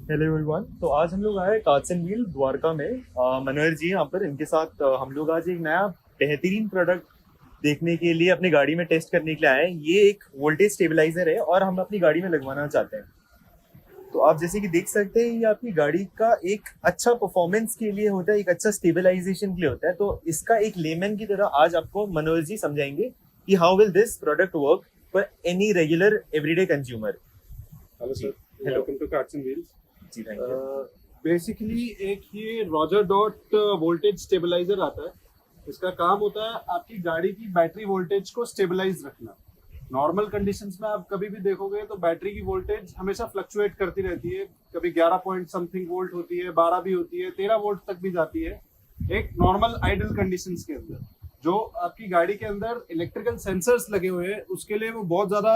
Hello everyone. तो आज हम लोग आए कार्ट्स एंड व्हील द्वारका में। मनोहर जी यहाँ पर, इनके साथ हम लोग आज एक नया बेहतरीन प्रोडक्ट देखने के लिए अपनी गाड़ी में टेस्ट करने के लिए आए हैं। ये एक वोल्टेज स्टेबलाइजर है और हम अपनी गाड़ी में लगवाना चाहते हैं। तो आप जैसे कि देख सकते हैं, ये आपकी गाड़ी का एक अच्छा परफॉर्मेंस के लिए होता है, एक अच्छा स्टेबलाइजेशन के लिए होता है। तो इसका एक लेमैन की तरह आज आपको मनोहर जी समझाएंगे कि how will this product work for any regular everyday consumer. Hello जी, sir, hello welcome to carts and wheels. जी, थैंक यू। बेसिकली एक ये रॉजर डॉट वोल्टेज स्टेबलाइजर आता है। इसका काम होता है आपकी गाड़ी की बैटरी वोल्टेज को स्टेबलाइज रखना। नॉर्मल कंडीशंस में आप कभी भी देखोगे तो बैटरी की वोल्टेज हमेशा फ्लक्चुएट करती रहती है। कभी 11 पॉइंट समथिंग वोल्ट होती है, 12 भी होती है, 13 वोल्ट तक भी जाती है एक नॉर्मल आइडल कंडीशंस के अंदर। जो आपकी गाड़ी के अंदर इलेक्ट्रिकल सेंसर्स लगे हुए हैं उसके लिए वो बहुत ज्यादा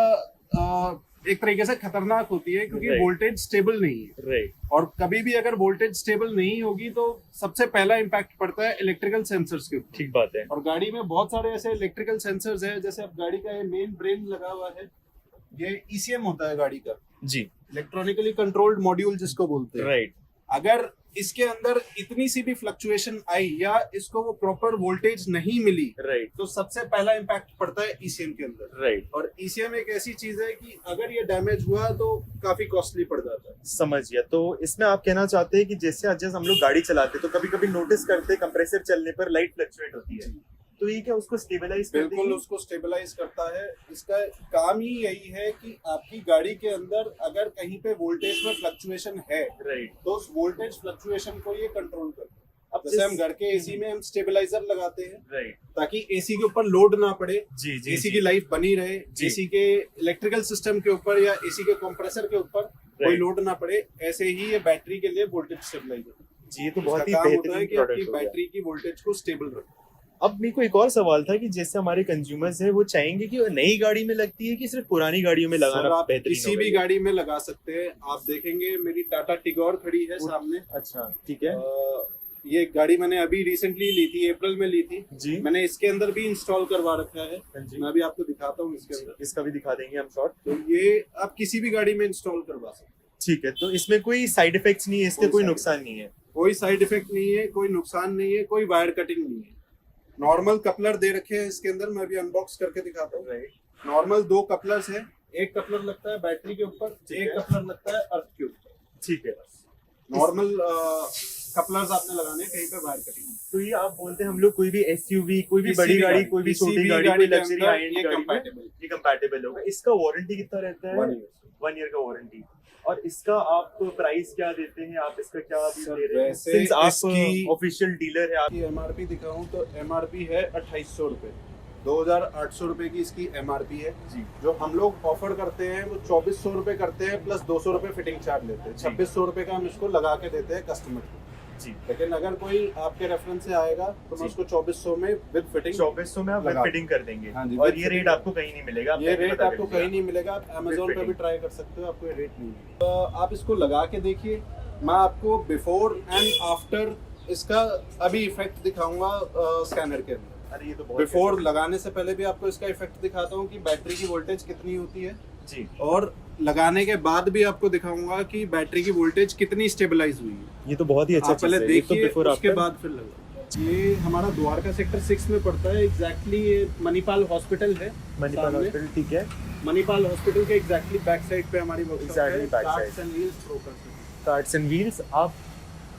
एक तरीके से खतरनाक होती है, क्योंकि Right. वोल्टेज स्टेबल नहीं है। राइट। और कभी भी अगर वोल्टेज स्टेबल नहीं होगी तो सबसे पहला इम्पैक्ट पड़ता है इलेक्ट्रिकल सेंसर्स के ऊपर। ठीक बात है। और गाड़ी में बहुत सारे ऐसे इलेक्ट्रिकल सेंसर्स हैं, जैसे अब गाड़ी का ये मेन ब्रेन लगा हुआ है, ये ईसीएम होता है गाड़ी का, जी, इलेक्ट्रॉनिकली कंट्रोल्ड मॉड्यूल जिसको बोलते हैं। राइट। अगर इसके अंदर इतनी सी भी फ्लक्चुएशन आई या इसको वो प्रॉपर वोल्टेज नहीं मिली, राइट। तो सबसे पहला इम्पैक्ट पड़ता है ईसीएम के अंदर। राइट। और ईसीएम एक ऐसी चीज है कि अगर ये डैमेज हुआ तो काफी कॉस्टली पड़ जाता है। समझ गया। तो इसमें आप कहना चाहते हैं कि जैसे आज हम लोग गाड़ी चलाते हैं तो कभी कभी नोटिस करते हैं कंप्रेसर चलने पर लाइट फ्लक्चुएट होती है, तो ये क्या उसको स्टेबलाइज करती बिल्कुल है? उसको स्टेबलाइज करता है। इसका काम ही यही है कि आपकी गाड़ी के अंदर अगर कहीं पे वोल्टेज में फ्लक्चुएशन है, राइट। तो उस वोल्टेज फ्लक्चुएशन को ये कंट्रोल करता है। अब जैसे हम घर के एसी में हम स्टेबलाइजर लगाते हैं राइट। ताकि एसी के ऊपर लोड ना पड़े, जी जी एसी जी। की लाइफ बनी रहे, जी। एसी के इलेक्ट्रिकल सिस्टम के ऊपर या एसी के कंप्रेसर के ऊपर कोई Right. लोड ना पड़े। ऐसे ही ये बैटरी के लिए वोल्टेज स्टेबलाइजर जी, ये तो बहुत ही काम होता है बेहतरीन कि आपकी प्रोडक्ट हो गया। बैटरी की वोल्टेज को स्टेबल रखे। अब मेरे को एक और सवाल था कि जैसे हमारे कंज्यूमर्स हैं वो चाहेंगे कि वो नई गाड़ी में लगती है कि सिर्फ पुरानी गाड़ियों में सर, लगाना आप बेहतरीन किसी होगा भी ये? गाड़ी में लगा सकते हैं। आप देखेंगे मेरी टाटा टिगोर खड़ी है सामने। अच्छा, ठीक है। ये गाड़ी मैंने अभी रिसेंटली ली थी, अप्रैल में ली थी जी। मैंने। इसके अंदर भी इंस्टॉल करवा रखा है, हाँ जी। मैं अभी आपको दिखाता हूँ इसके अंदर। इसका भी दिखा देंगे हम शॉर्ट। तो ये आप किसी भी गाड़ी में इंस्टॉल करवा सकते हैं। ठीक है। तो इसमें कोई साइड इफेक्ट्स नहीं है, इसके कोई कोई side नुकसान नहीं है? कोई साइड इफेक्ट नहीं है, कोई नुकसान नहीं है, कोई वायर कटिंग नहीं है। नॉर्मल कपलर दे रखे हैं इसके अंदर, मैं अभी अनबॉक्स करके दिखाता हूँ। राइट। नॉर्मल 2 कपलर्स है। एक कपलर लगता है बैटरी के ऊपर, ठीक एक है। कपलर लगता है अर्थ के ऊपर। ठीक है। नॉर्मल कपलर्स आपने लगाने, कहीं पे वायर कटिंग नहीं। तो ये आप बोलते हैं हम लोग कोई भी एसयूवी, कोई भी किसी बड़ी भी गाड़ी, गाड़ी, कोई भी किसी छोटी भी गाड़ी, गाड़ी कोई के लग्जरी अंदर हाई एंड ये गाड़ी में compatible। ये कंपैटिबल होगा। इसका वारंटी कितना रहता है? 1 year। 1 ईयर का वारंटी। और इसका आप प्राइस क्या देते हैं? आप इसका क्या अभी सर, दे रहे हैं? वैसे सिंस आप इसकी- ऑफिशियल डीलर है आप। की एमआरपी दिखाऊं तो एमआरपी है 2800 रुपए, 2800 रुपए की इसकी एमआरपी है। जी। जो हम लोग ऑफर करते हैं वो 2400 रुपए करते हैं, प्लस 200 रुपए फिटिंग चार्ज लेते हैं। जी। 2600 रुपए का हम इसको लगा के देते हैं कस्टमर को। जी। लेकिन अगर कोई आपके रेफरेंस से आएगा तो मैं जी। उसको 2400 में विद फिटिंग 2400 में आप लगा- फिटिंग कर देंगे। हाँ जी, और with ये fitting रेट आपको कहीं नहीं मिलेगा। आप ये पहले रेट पता आपको कर कहीं लीजिएगा। नहीं मिलेगा। आप अमेजोन पे भी fitting। ट्राई कर सकते हो, आपको ये रेट नहीं मिलेगा। तो आप इसको लगा के देखिए। मैं आपको बिफोर एंड आफ्टर इसका अभी इफेक्ट दिखाऊंगा स्कैनर के अंदर। अरे ये तो बहुत बिफोर लगाने से पहले भी आपको इसका इफेक्ट दिखाता हूँ कि बैटरी की वोल्टेज कितनी होती है, जी। और लगाने के बाद भी आपको दिखाऊंगा कि बैटरी की वोल्टेज कितनी स्टेबलाइज हुई है। ये तो बहुत ही अच्छा आप पहले चीज़ है। ये तो देखिए, बिफोर उसके आफ्टर। बाद फिर लगा। ये हमारा द्वारका सेक्टर 6 में पड़ता है एग्जैक्टली। ये मणिपाल हॉस्पिटल है मणिपाल सामने। हॉस्पिटल, ठीक है। मणिपाल हॉस्पिटल के एग्जैक्टली बैक साइड पे हमारी वर्कशॉप Exactly है। back carts side। And wheels brokers है। कार्ट्स एंड व्हील्स, आप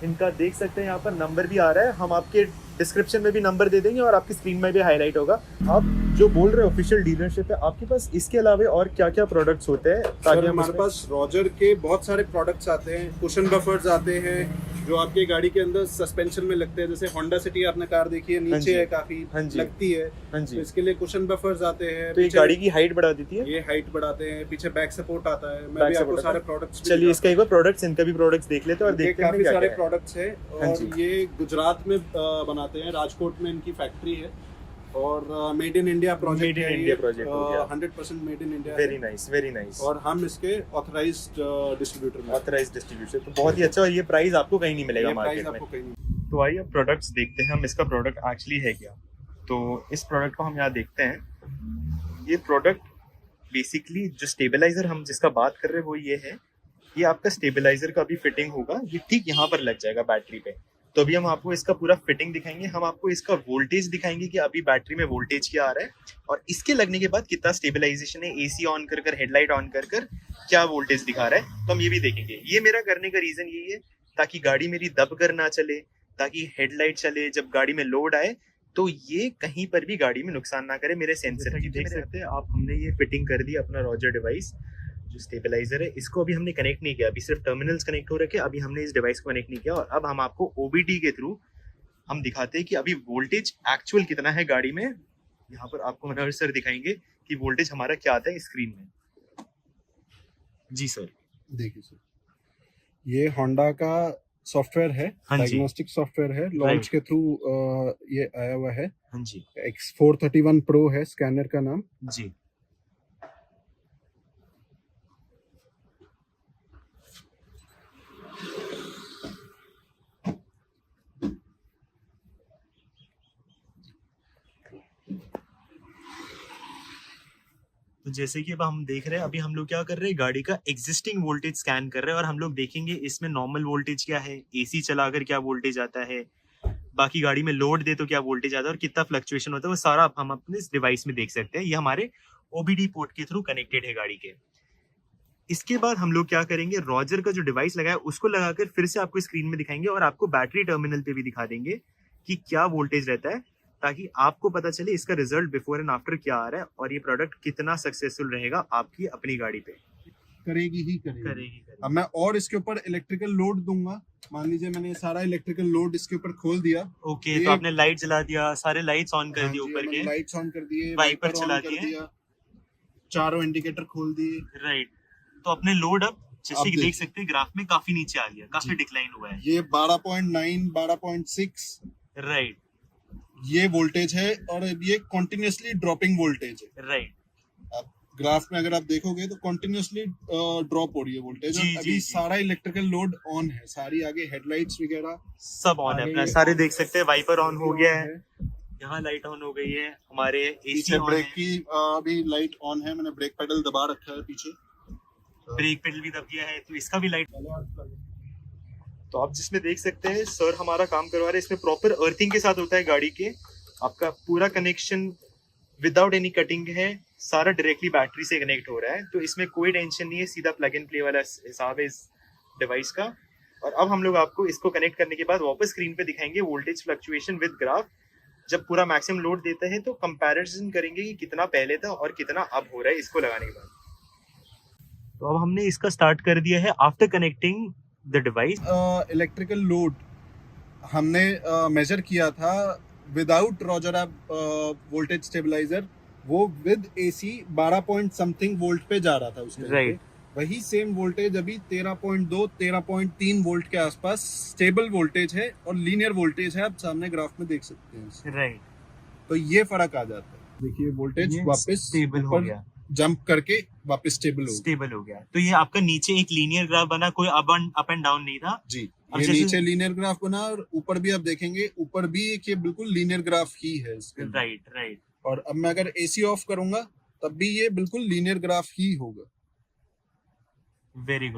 इनका देख सकते हैं। यहाँ पर नंबर भी आ रहा है, हम आपके डिस्क्रिप्शन में भी नंबर दे देंगे और आपकी स्क्रीन में भी हाईलाइट होगा। आप जो बोल रहे हो ऑफिशियल डीलरशिप है, आपके पास इसके अलावा और क्या क्या प्रोडक्ट्स होते हैं? सर, हम हमारे उसमें- पास रॉजर के बहुत सारे प्रोडक्ट्स आते हैं। कुशन बफर्स आते हैं जो आपकी गाड़ी के अंदर सस्पेंशन में लगते हैं। जैसे होंडा सिटी आपने कार देखी है, हाँ जी। नीचे है काफी, हाँ जी। लगती है। हाँ तो जी। इसके लिए कुशन बफर्स आते हैं। तो ये पीछे गाड़ी की हाइट बढ़ा देती है? ये हाइट बढ़ाते हैं। पीछे बैक सपोर्ट आता है। मैं Back भी आपको support सारे आता है। प्रोडक्ट्स चलिए इसका एक बार प्रोडक्ट्स, इनका भी प्रोडक्ट्स देख लेते हैं और ये देखते हैं काफी क्या सारे क्या है। प्रोडक्ट्स हैं। हाँ और जी। ये गुजरात में बनाते हैं, राजकोट में इनकी फैक्ट्री है। और made in India project Made in India project हो गया। 100% made in India. Very nice, very nice. और हम इसके ऑथराइज्ड डिस्ट्रीब्यूटर में। ऑथराइज्ड डिस्ट्रीब्यूटर, तो बहुत ही अच्छा। और ये प्राइस आपको कहीं नहीं मिलेगा ये प्राइस मार्केट में। आपको कहीं नहीं। तो आइए अब प्रोडक्ट्स देखते हैं हम, इसका प्रोडक्ट एक्चुअली है क्या। तो इस प्रोडक्ट को हम यहाँ देखते हैं। ये प्रोडक्ट बेसिकली जो स्टेबलाइजर हम जिसका बात कर रहे हैं वो ये है। ये आपका स्टेबलाइजर का भी फिटिंग होगा, ये ठीक यहाँ पर लग जाएगा बैटरी पे। तो अभी हम आपको इसका पूरा फिटिंग दिखाएंगे, हम आपको इसका वोल्टेज दिखाएंगे कि अभी बैटरी में वोल्टेज क्या आ रहा है, और इसके लगने के बाद कितना स्टेबलाइजेशन है, एसी ऑन कर कर, हेडलाइट ऑन कर कर क्या वोल्टेज दिखा रहा है, तो हम ये भी देखेंगे। ये मेरा करने का रीजन यही है ताकि गाड़ी मेरी दब कर ना चले, ताकि हेडलाइट चले जब गाड़ी में लोड आए तो ये कहीं पर भी गाड़ी में नुकसान ना करे मेरे सेंसर की। देख सकते हैं आप, हमने ये फिटिंग कर दी अपना रॉजर डिवाइस जो स्टेबलाइजर है, इसको अभी हमने कनेक्ट नहीं किया, अभी सिर्फ टर्मिनल्स कनेक्ट हो रखे, अभी हमने इस डिवाइस को कनेक्ट नहीं किया। और अब हम आपको ओबीडी के थ्रू हम दिखाते हैं कि अभी वोल्टेज एक्चुअल कितना है गाड़ी में। यहाँ पर आपको मनोहर सर दिखाएंगे कि वोल्टेज हमारा क्या आता है स्क्रीन में। जी सर। देखिए सर, ये होंडा का सॉफ्टवेयर है, हाँ जी। डायग्नोस्टिक सॉफ्टवेयर है, लॉन्च के थ्रू ये आया हुआ है। हाँ जी। X431 Pro है स्कैनर का नाम जी। तो जैसे कि अब हम देख रहे हैं, अभी हम लोग क्या कर रहे हैं, गाड़ी का एग्जिस्टिंग वोल्टेज स्कैन कर रहे हैं और हम लोग देखेंगे इसमें नॉर्मल वोल्टेज क्या है, एसी चलाकर क्या वोल्टेज आता है, बाकी गाड़ी में लोड दे तो क्या वोल्टेज आता है और कितना फ्लक्चुएशन होता है, वो सारा हम अपने इस डिवाइस में देख सकते हैं। ये हमारे ओबीडी पोर्ट के थ्रू कनेक्टेड है गाड़ी के। इसके बाद हम लोग क्या करेंगे, रॉजर का जो डिवाइस लगाया उसको लगाकर फिर से आपको स्क्रीन में दिखाएंगे और आपको बैटरी टर्मिनल पे भी दिखा देंगे कि क्या वोल्टेज रहता है, ताकि आपको पता चले इसका रिजल्ट बिफोर एंड आफ्टर क्या आ रहा है और ये प्रोडक्ट कितना सक्सेसफुल रहेगा आपकी अपनी गाड़ी पे। करेगी। अब मैं और इसके ऊपर इलेक्ट्रिकल लोड दूंगा। मान लीजिए मैंने सारा इलेक्ट्रिकल लोड इसके ऊपर खोल दिया। ओके, तो आपने लाइट जला दिया, सारे लाइट्स ऑन कर दिए, ऊपर के लाइट्स ऑन कर दिए, वाइपर चला कर दिया, चारों इंडिकेटर खोल दिए। राइट। तो अपने लोड अब जैसे कि देख सकते हैं ग्राफ में काफी नीचे आ गया, काफी डिक्लाइन हुआ है। ये 12.9 12.6 राइट, ये वोल्टेज है और ये कंटिन्यूअसली ड्रॉपिंग वोल्टेज है। राइट। अब ग्राफ में अगर आप देखोगे तो कंटिन्यूअसली ड्रॉप हो रही है वोल्टेज। जी, और जी, अभी जी। सारा इलेक्ट्रिकल लोड ऑन है, सारी आगे हेडलाइट्स वगैरह सब ऑन है अपना, सारे देख सकते हैं, वाइपर ऑन हो गया है, यहाँ लाइट ऑन हो गई है, हमारे एसी पीछे ऑन ब्रेक है, की अभी लाइट ऑन है, मैंने ब्रेक पेडल दबा रखा है पीछे, ब्रेक पेडल भी दब गया है, तो इसका भी लाइट। तो आप जिसमें देख सकते हैं सर हमारा काम करवा रहे हैं, इसमें प्रॉपर अर्थिंग के साथ होता है गाड़ी के, आपका पूरा कनेक्शन विदाउट एनी कटिंग है, सारा डायरेक्टली बैटरी से कनेक्ट हो रहा है, तो इसमें कोई टेंशन नहीं है, सीधा प्लग एंड प्ले वाला हिसाब है इस डिवाइस का। और अब हम लोग आपको इसको कनेक्ट करने के बाद वापस स्क्रीन पे दिखाएंगे वोल्टेज फ्लक्चुएशन विद ग्राफ। जब पूरा मैक्सिमम लोड देता है तो कंपैरिजन करेंगे कि कितना पहले था और कितना अब हो रहा है इसको लगाने के बाद। तो अब हमने इसका स्टार्ट कर दिया है after connecting the device. Electrical load हमने मेजर किया था विदाउट रॉजर ऐप वोल्टेज स्टेबलाइजर, वो with AC 12 point something volt पे जा रहा था उसके। राइट। वही सेम वोल्टेज अभी 13.2 13.3 वोल्ट के आसपास स्टेबल वोल्टेज है और लीनियर वोल्टेज है, आप सामने ग्राफ में देख सकते हैं। राइट। तो ये फर्क आ जाता है, देखिए वोल्टेज वापस स्टेबल हो गया, जंप करके वापस स्टेबल हो गया। तो ये आपका नीचे एक लीनियर ग्राफ बना, कोई अप एंड डाउन नहीं था जी। अब ये जैसे- नीचे लीनियर ग्राफ बना और ऊपर भी आप देखेंगे, ऊपर भी एक ये बिल्कुल लीनियर ग्राफ ही है इसके। राइट। और अब मैं अगर एसी ऑफ करूंगा तब भी ये बिल्कुल लीनियर ग्राफ ही होगा। Very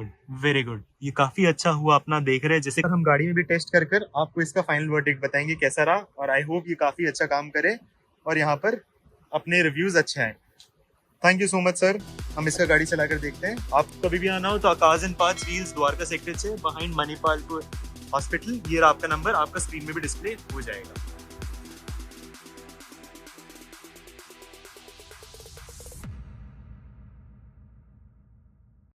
good. ये काफी अच्छा हुआ अपना देख रहे हैं, जैसे हम गाड़ी में भी टेस्ट कर कर आपको इसका फाइनल वर्डिक्ट बताएंगे कैसा रहा, और आई होप ये काफी अच्छा काम करे और यहाँ पर अपने रिव्यूज अच्छे आए। Thank you so much sir. हम इसका गाड़ी चलाकर देखते हैं। आप कभी भी आना हो तो Akash and parts wheels Dwarka sector से बिहाइंड मणिपाल हॉस्पिटल, ये रहा आपका नंबर, आपका स्क्रीन में भी डिस्प्ले हो जाएगा।